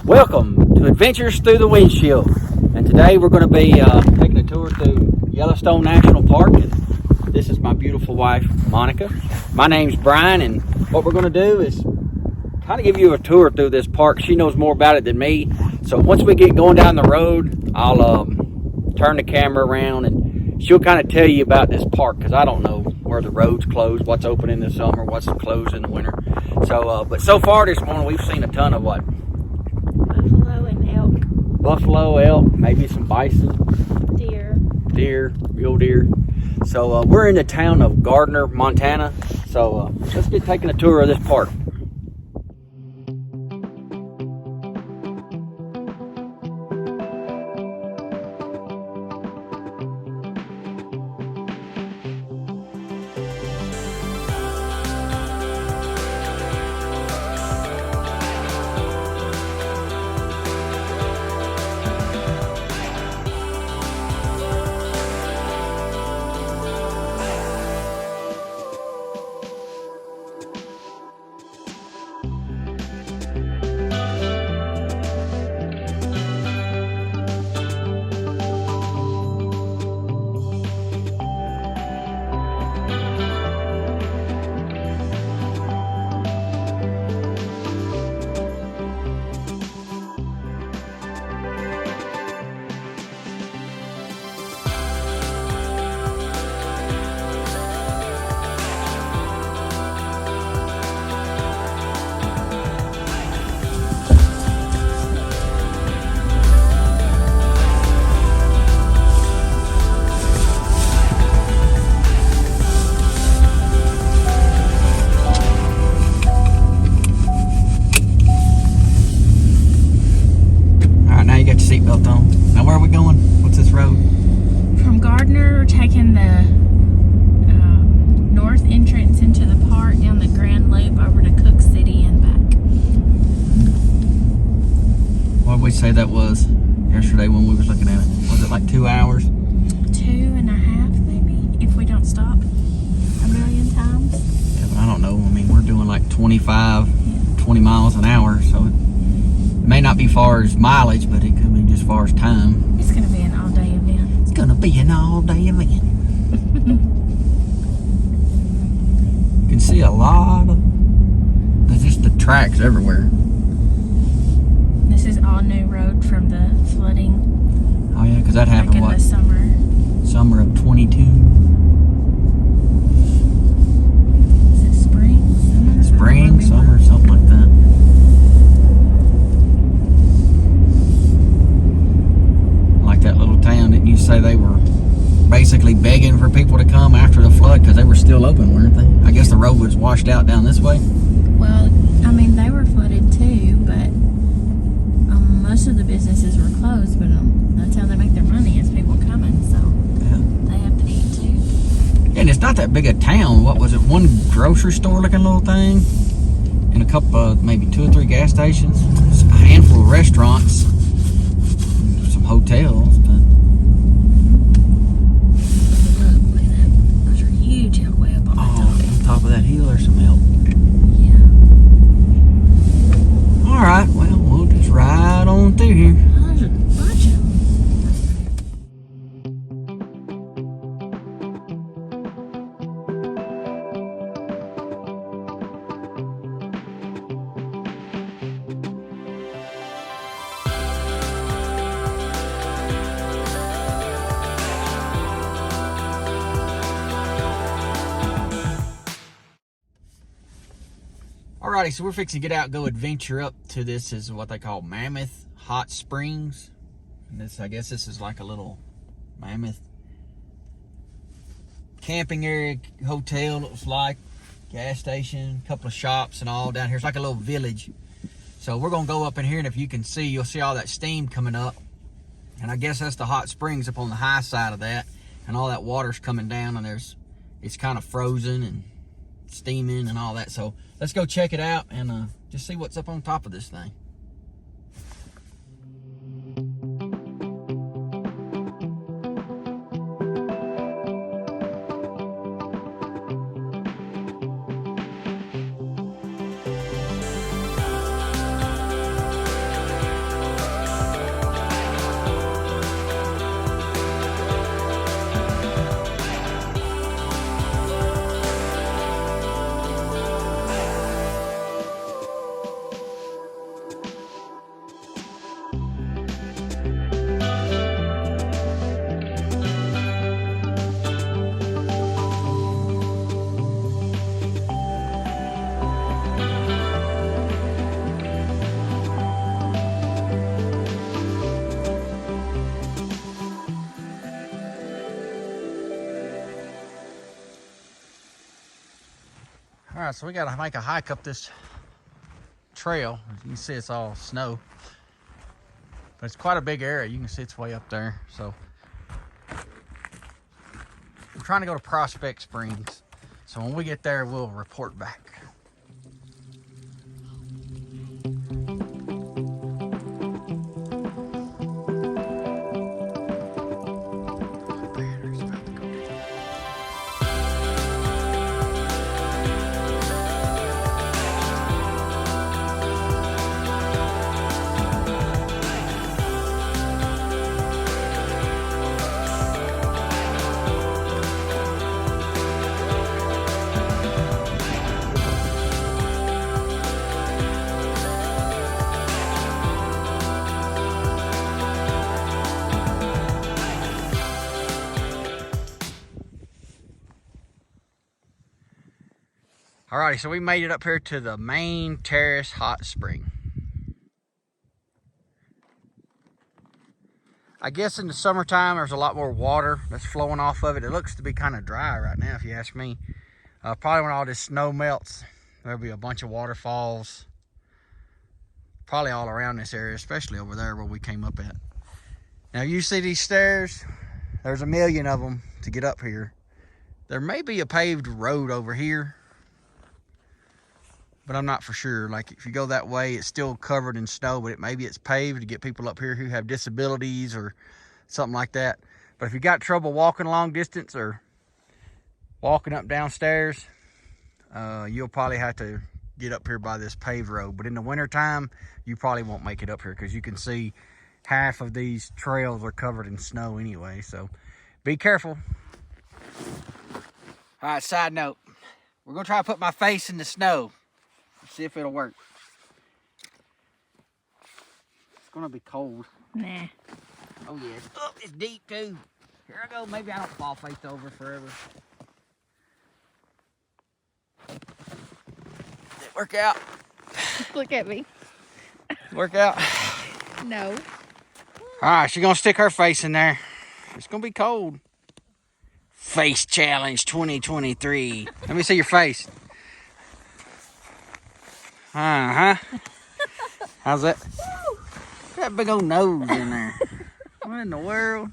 Welcome to Adventures Through the Windshield, and today we're going to be taking a tour through Yellowstone National Park. And this is my beautiful wife, Monica. My name's Brian, and what we're going to do is kind of give you a tour through this park. She knows more about it than me, so once we get going down the road, I'll turn the camera around and she'll kind of tell you about this park, because I don't know where the road's closed, what's open in the summer, what's closed in the winter. So, but so far this morning we've seen a ton of what? Buffalo and elk. Buffalo, elk, maybe some bison. Deer. Real deer. So we're in the town of Gardiner, Montana. So let's get taking a tour of this park. Seatbelt on. Now where are we going? What's this road? From Gardiner, we're taking the north entrance into the park, down the Grand Loop over to Cook City and back. What did we say that was yesterday when we was looking at it? Was it like 2 hours? 2.5 maybe, if we don't stop a million times. Yeah, but I don't know. I mean, we're doing like 20 miles an hour, so it may not be far as mileage, but it could be just far as time. It's going to be an all-day event. It's going to be an all-day event. You can see a lot of, there's just the tracks everywhere. This is all new road from the flooding. Oh yeah, because that happened back in what? the summer. Summer of 22. Is it spring? Spring, summer, something like that. That little town, didn't you say they were basically begging for people to come after the flood because they were still open, weren't they? I guess the road was washed out down this way. Well, I mean, they were flooded too, but most of the businesses were closed, but that's how they make their money, is people coming, so yeah, they have to eat too. Yeah, and it's not that big a town. What was it, one grocery store looking little thing and a couple of maybe 2 or 3 gas stations, a handful of restaurants, some hotels. Top of that hill or some elk. Yeah. Alright, well, we'll just ride on through here. There's a bunch of them. Alrighty, so we're fixing to get out and go adventure up to this is what they call Mammoth Hot Springs. And this, I guess this is like a little Mammoth camping area, hotel, looks like, gas station, a couple of shops and all down here. It's like a little village. So we're gonna go up in here, and if you can see, you'll see all that steam coming up. And I guess that's the hot springs up on the high side of that. And all that water's coming down, and it's kind of frozen and steaming and all that. So let's go check it out and just see what's up on top of this thing. All right, so we got to make a hike up this trail. As you can see, it's all snow. But it's quite a big area. You can see it's way up there. So I'm trying to go to Prospect Springs. So when we get there, we'll report back. Alrighty, so we made it up here to the main terrace hot spring. I guess in the summertime there's a lot more water that's flowing off of it. It looks to be kind of dry right now, if you ask me. Probably when all this snow melts, there'll be a bunch of waterfalls. Probably all around this area, especially over there where we came up at. Now you see these stairs? There's a million of them to get up here. There may be a paved road over here, but I'm not for sure. Like if you go that way, it's still covered in snow, but maybe it's paved to get people up here who have disabilities or something like that. But if you got trouble walking long distance or walking up downstairs, you'll probably have to get up here by this paved road. But in the wintertime, you probably won't make it up here because you can see half of these trails are covered in snow anyway. So be careful. All right, side note, we're gonna try to put my face in the snow. See if it'll work. It's gonna be cold. Nah. Oh yeah. Oh, it's deep too. Here I go. Maybe I don't fall face over forever. Did it work out? Look at me. Work out? No. All right, she's gonna stick her face in there. It's gonna be cold. Face Challenge 2023. Let me see your face. Uh-huh. How's that? Woo! That big old nose in there. What in the world?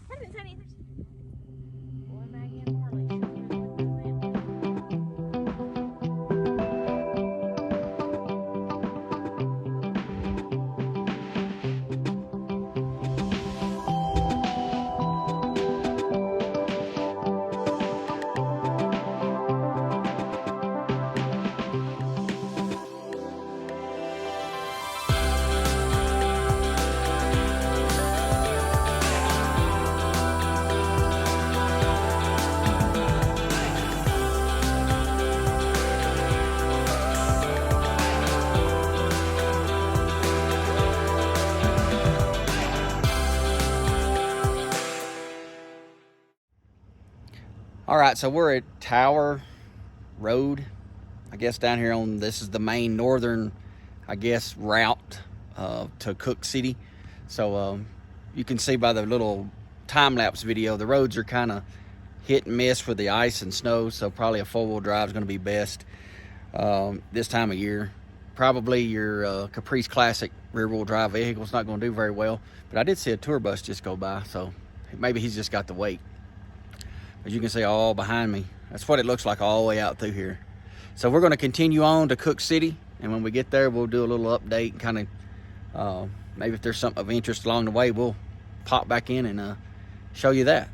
All right, so we're at Tower Road. I guess down here on, this is the main northern, I guess, route to Cook City. So you can see by the little time-lapse video, the roads are kind of hit and miss with the ice and snow, so probably a four-wheel drive is going to be best this time of year. Probably your Caprice Classic rear-wheel drive vehicle is not going to do very well, but I did see a tour bus just go by, so maybe he's just got the weight. As you can see all behind me, that's what it looks like all the way out through here. So we're going to continue on to Cook City, and when we get there, we'll do a little update and kind of maybe if there's something of interest along the way, we'll pop back in and show you that.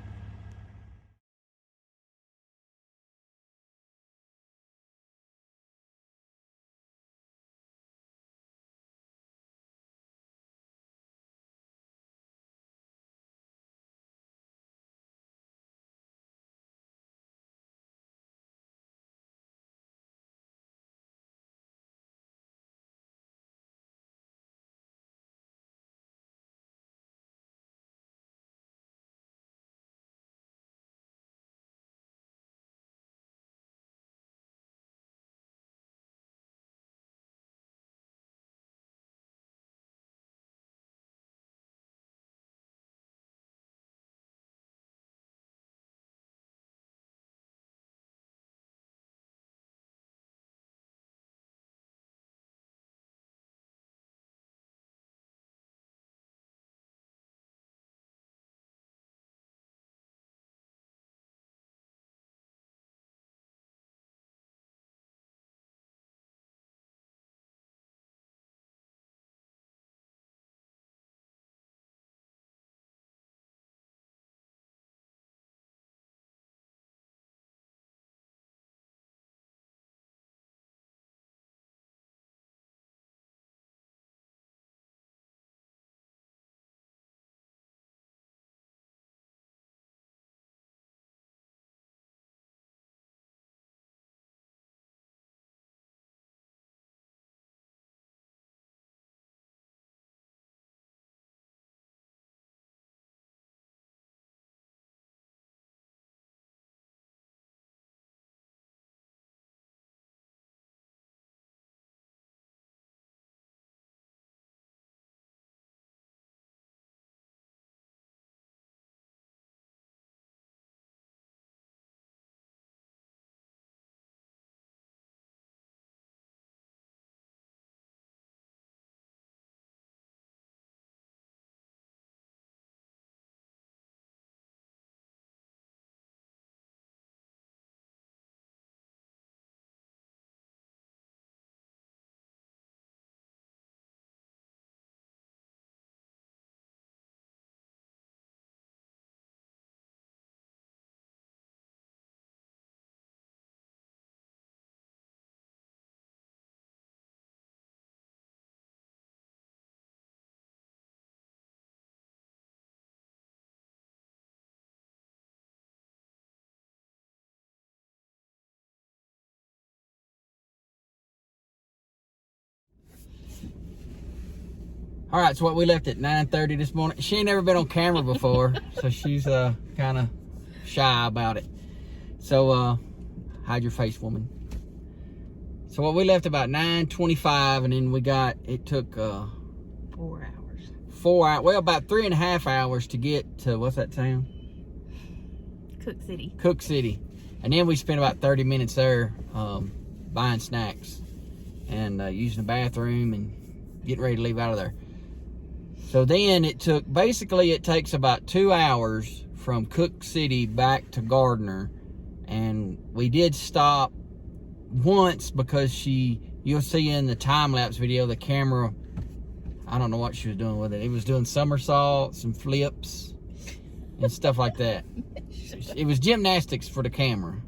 All right, so what we left at 9:30 this morning. She ain't never been on camera before, so she's kind of shy about it. So hide your face, woman. So what we left about 9:25, and then it took 4 hours. 4 hours. Well, about 3.5 hours to get to what's that town? Cook City, and then we spent about 30 minutes there buying snacks and using the bathroom and getting ready to leave out of there. So then it takes about 2 hours from Cook City back to Gardiner, and we did stop once because you'll see in the time-lapse video, the camera, I don't know what she was doing with it. It was doing somersaults and flips and stuff like that. It was gymnastics for the camera.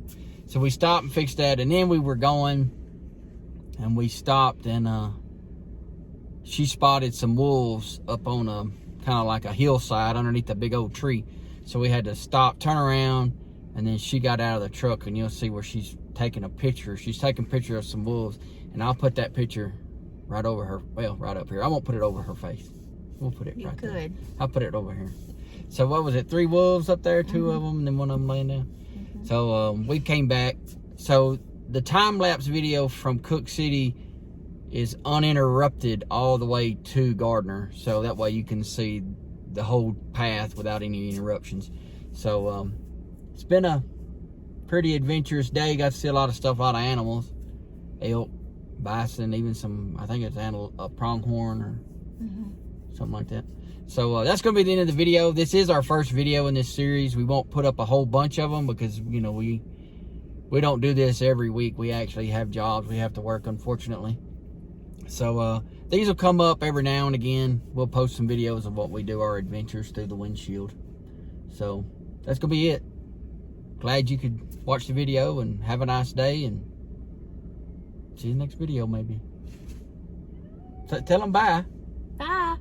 So we stopped and fixed that, and then we were going, and we stopped, and she spotted some wolves up on a kind of like a hillside underneath a big old tree. So we had to stop, turn around, and then she got out of the truck, and you'll see where she's taking a picture. She's taking a picture of some wolves, and I'll put that picture right over her, well, right up here. I won't put it over her face. We'll put it right there. I'll put it over here. So what was it, 3 wolves up there, 2 of them, and then 1 of them laying down? So we came back. So the time-lapse video from Cook City is uninterrupted all the way to Gardiner, so that way you can see the whole path without any interruptions. So it's been a pretty adventurous day. Got to see a lot of stuff, a lot of animals, elk, bison, even some, I think it's a pronghorn or something like that. So that's going to be the end of the video. This is our first video in this series. We won't put up a whole bunch of them because, you know, we don't do this every week. We actually have jobs we have to work, unfortunately. So these will come up every now and again. We'll post some videos of what we do, our adventures through the windshield. So that's going to be it. Glad you could watch the video, and have a nice day, and see you next video maybe. So tell them bye. Bye.